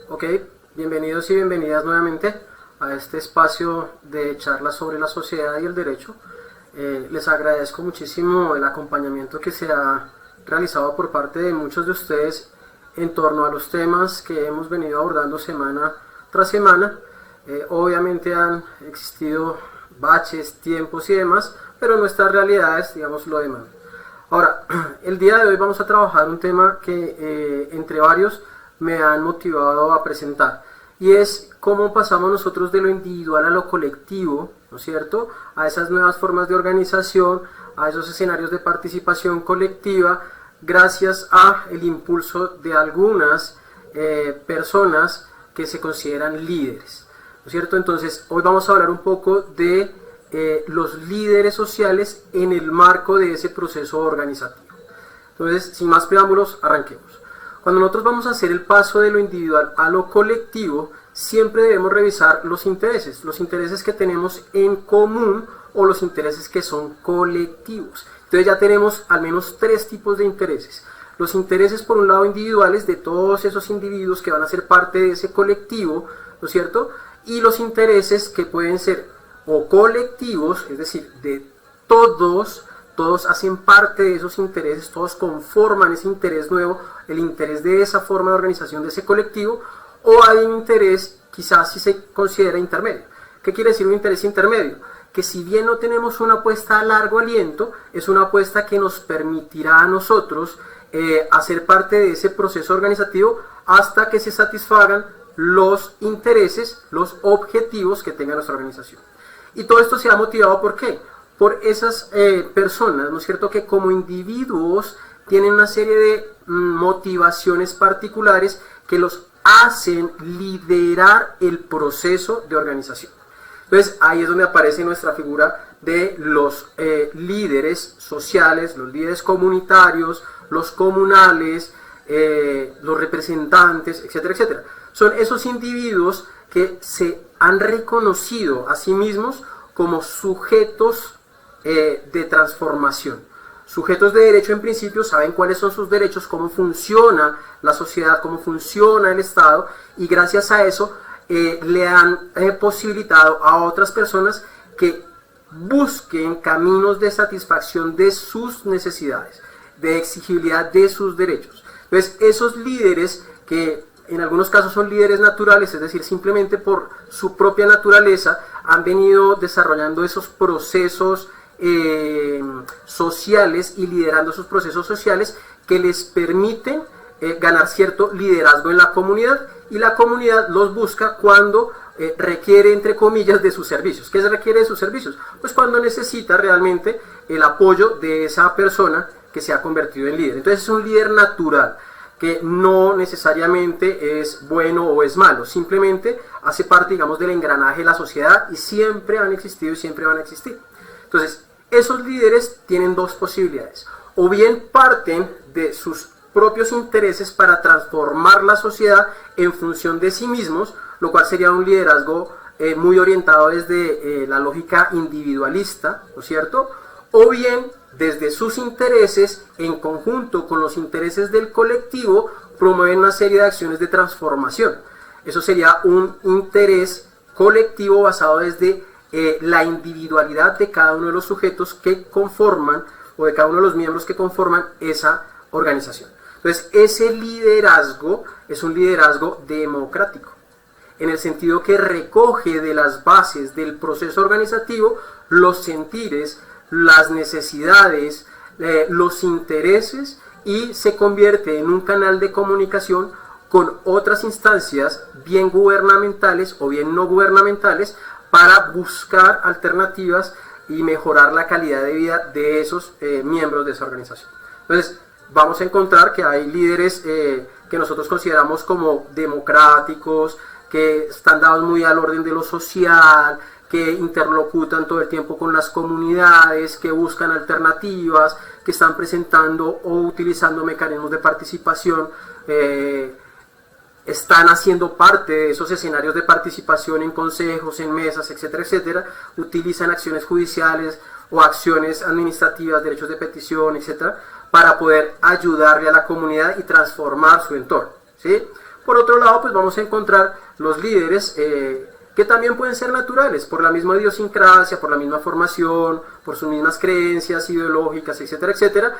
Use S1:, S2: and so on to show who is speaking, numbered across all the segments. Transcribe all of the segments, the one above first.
S1: Ok, bienvenidos y bienvenidas nuevamente a este espacio de charlas sobre la sociedad y el derecho. Les agradezco muchísimo el acompañamiento que se ha realizado por parte de muchos de ustedes en torno a los temas que hemos venido abordando semana tras semana. Obviamente han existido baches, tiempos y demás, pero nuestras realidades, digamos, lo demandan. Ahora, el día de hoy vamos a trabajar un tema que entre varios me han motivado a presentar, y es cómo pasamos nosotros de lo individual a lo colectivo, ¿no es cierto?, a esas nuevas formas de organización, a esos escenarios de participación colectiva, gracias a el impulso de algunas personas que se consideran líderes, ¿no es cierto? Entonces, hoy vamos a hablar un poco de los líderes sociales en el marco de ese proceso organizativo. Entonces, sin más preámbulos, arranquemos. Cuando nosotros vamos a hacer el paso de lo individual a lo colectivo, siempre debemos revisar los intereses que tenemos en común o los intereses que son colectivos. Entonces ya tenemos al menos tres tipos de intereses. Los intereses, por un lado, individuales de todos esos individuos que van a ser parte de ese colectivo, ¿no es cierto? Y los intereses que pueden ser o colectivos, es decir, de todos hacen parte de esos intereses, todos conforman ese interés nuevo, el interés de esa forma de organización de ese colectivo, o hay un interés quizás si se considera intermedio. ¿Qué quiere decir un interés intermedio? Que si bien no tenemos una apuesta a largo aliento, es una apuesta que nos permitirá a nosotros hacer parte de ese proceso organizativo hasta que se satisfagan los intereses, los objetivos que tenga nuestra organización. Y todo esto se ha motivado ¿por qué? Por esas personas, ¿no es cierto?, que como individuos tienen una serie de motivaciones particulares que los hacen liderar el proceso de organización. Entonces ahí es donde aparece nuestra figura de los líderes sociales, los líderes comunitarios, los comunales, los representantes, etcétera, etcétera. Son esos individuos que se han reconocido a sí mismos como sujetos de transformación. Sujetos de derecho en principio saben cuáles son sus derechos, cómo funciona la sociedad, cómo funciona el Estado, y gracias a eso le han posibilitado a otras personas que busquen caminos de satisfacción de sus necesidades, de exigibilidad de sus derechos. Entonces, esos líderes que en algunos casos son líderes naturales, es decir, simplemente por su propia naturaleza han venido desarrollando esos procesos sociales y liderando esos procesos sociales que les permiten ganar cierto liderazgo en la comunidad, y la comunidad los busca cuando requiere, entre comillas, de sus servicios. ¿Qué se requiere de sus servicios? Pues cuando necesita realmente el apoyo de esa persona que se ha convertido en líder. Entonces es un líder natural, que no necesariamente es bueno o es malo, simplemente hace parte, digamos, del engranaje de la sociedad, y siempre han existido y siempre van a existir. Entonces, esos líderes tienen dos posibilidades: o bien parten de sus propios intereses para transformar la sociedad en función de sí mismos, lo cual sería un liderazgo muy orientado desde la lógica individualista, ¿no es cierto? O bien desde sus intereses, en conjunto con los intereses del colectivo, promueven una serie de acciones de transformación. Eso sería un interés colectivo basado desde la individualidad de cada uno de los sujetos que conforman, o de cada uno de los miembros que conforman esa organización. Entonces, ese liderazgo es un liderazgo democrático, en el sentido que recoge de las bases del proceso organizativo los sentires, las necesidades, los intereses, y se convierte en un canal de comunicación con otras instancias, bien gubernamentales o bien no gubernamentales, para buscar alternativas y mejorar la calidad de vida de esos miembros de esa organización. Entonces, vamos a encontrar que hay líderes que nosotros consideramos como democráticos, que están dados muy al orden de lo social, que interlocutan todo el tiempo con las comunidades, que buscan alternativas, que están presentando o utilizando mecanismos de participación, están haciendo parte de esos escenarios de participación en consejos, en mesas, etcétera, etcétera, utilizan acciones judiciales o acciones administrativas, derechos de petición, etcétera, para poder ayudarle a la comunidad y transformar su entorno, ¿sí? Por otro lado, pues vamos a encontrar los líderes que también pueden ser naturales, por la misma idiosincrasia, por la misma formación, por sus mismas creencias ideológicas, etcétera, etcétera.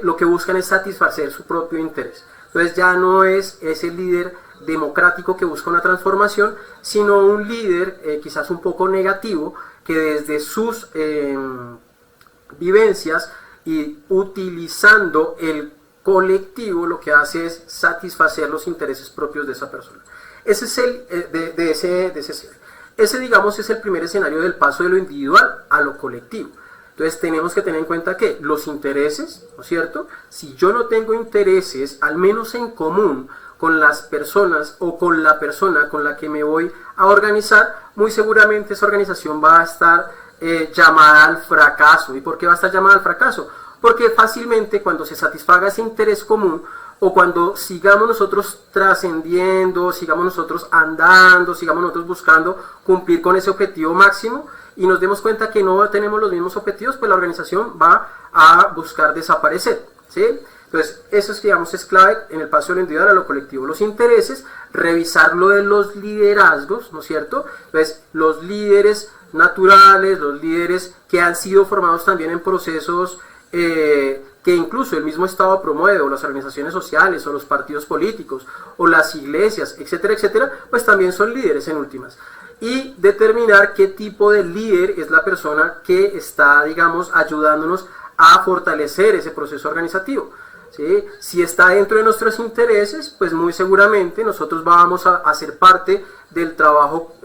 S1: Lo que buscan es satisfacer su propio interés. Entonces ya no es ese líder democrático que busca una transformación, sino un líder quizás un poco negativo, que desde sus vivencias y utilizando el colectivo lo que hace es satisfacer los intereses propios de esa persona. Ese es ese digamos es el primer escenario del paso de lo individual a lo colectivo. Entonces tenemos que tener en cuenta que los intereses, ¿no es cierto? Si yo no tengo intereses, al menos en común, con las personas o con la persona con la que me voy a organizar, muy seguramente esa organización va a estar llamada al fracaso. ¿Y por qué va a estar llamada al fracaso? Porque fácilmente cuando se satisfaga ese interés común, o cuando sigamos nosotros trascendiendo, sigamos nosotros andando, sigamos nosotros buscando cumplir con ese objetivo máximo y nos demos cuenta que no tenemos los mismos objetivos, pues la organización va a buscar desaparecer, ¿sí? Entonces, eso es, digamos, es clave en el paso de lo individual a lo colectivo. Los intereses, revisar lo de los liderazgos, ¿no es cierto? Entonces, los líderes naturales, los líderes que han sido formados también en procesos que incluso el mismo Estado promueve, o las organizaciones sociales, o los partidos políticos, o las iglesias, etcétera, etcétera, pues también son líderes en últimas. Y determinar qué tipo de líder es la persona que está, digamos, ayudándonos a fortalecer ese proceso organizativo, ¿sí? Si está dentro de nuestros intereses, pues muy seguramente nosotros vamos a hacer parte del trabajo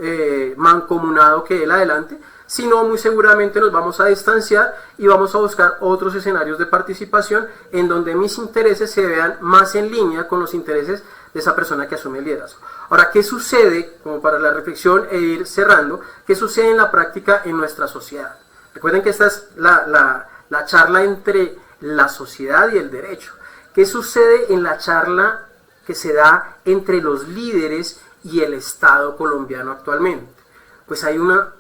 S1: mancomunado que él adelante. Si no, muy seguramente nos vamos a distanciar y vamos a buscar otros escenarios de participación en donde mis intereses se vean más en línea con los intereses de esa persona que asume el liderazgo. Ahora, ¿qué sucede, como para la reflexión e ir cerrando, qué sucede en la práctica en nuestra sociedad? Recuerden que esta es la charla entre la sociedad y el derecho. ¿Qué sucede en la charla que se da entre los líderes y el Estado colombiano actualmente? Pues hay una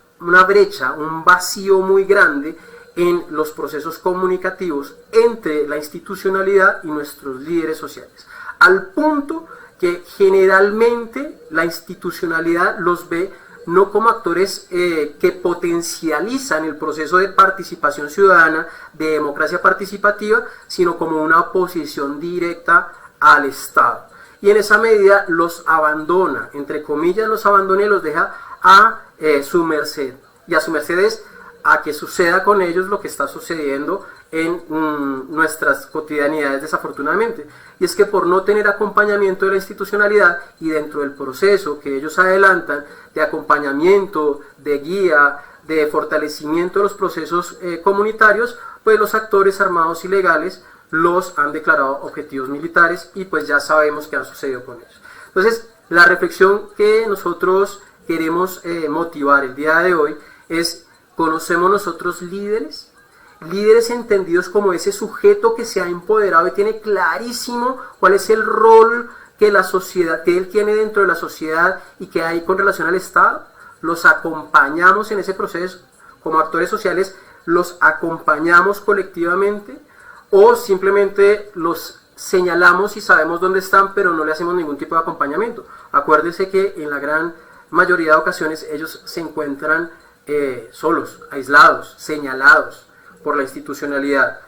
S1: brecha, un vacío muy grande en los procesos comunicativos entre la institucionalidad y nuestros líderes sociales, al punto que generalmente la institucionalidad los ve no como actores que potencializan el proceso de participación ciudadana, de democracia participativa, sino como una oposición directa al Estado. Y en esa medida los abandona, entre comillas los abandona y los deja a su merced. Y a su merced es a que suceda con ellos lo que está sucediendo en nuestras cotidianidades, desafortunadamente. Y es que por no tener acompañamiento de la institucionalidad y dentro del proceso que ellos adelantan de acompañamiento, de guía, de fortalecimiento de los procesos comunitarios, pues los actores armados y legales los han declarado objetivos militares y pues ya sabemos qué ha sucedido con ellos. Entonces, la reflexión que nosotros queremos motivar el día de hoy es: ¿conocemos nosotros líderes? Líderes entendidos como ese sujeto que se ha empoderado y tiene clarísimo cuál es el rol que la sociedad, que él tiene dentro de la sociedad y que hay con relación al Estado. Los acompañamos en ese proceso como actores sociales, los acompañamos colectivamente, o simplemente los señalamos y sabemos dónde están, pero no le hacemos ningún tipo de acompañamiento. Acuérdense que en la gran mayoría de ocasiones ellos se encuentran solos, aislados, señalados por la institucionalidad,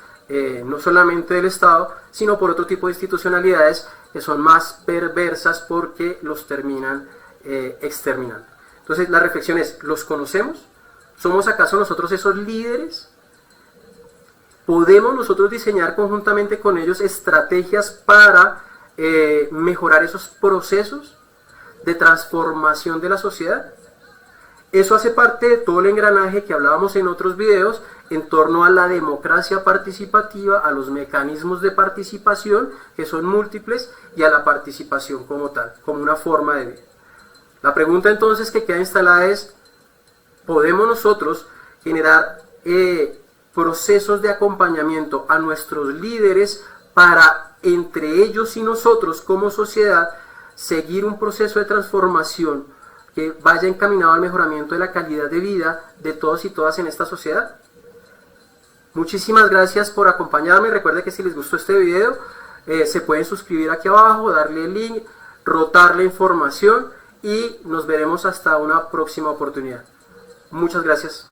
S1: no solamente del Estado, sino por otro tipo de institucionalidades que son más perversas porque los terminan exterminando. Entonces la reflexión es: ¿los conocemos? ¿Somos acaso nosotros esos líderes? ¿Podemos nosotros diseñar conjuntamente con ellos estrategias para mejorar esos procesos de transformación de la sociedad? Eso hace parte de todo el engranaje que hablábamos en otros videos en torno a la democracia participativa, a los mecanismos de participación que son múltiples y a la participación como tal, como una forma de vida. La pregunta entonces que queda instalada es: ¿podemos nosotros generar procesos de acompañamiento a nuestros líderes para entre ellos y nosotros como sociedad seguir un proceso de transformación que vaya encaminado al mejoramiento de la calidad de vida de todos y todas en esta sociedad? Muchísimas gracias por acompañarme. Recuerden que si les gustó este video se pueden suscribir aquí abajo, darle el link, rotar la información y nos veremos hasta una próxima oportunidad. Muchas gracias.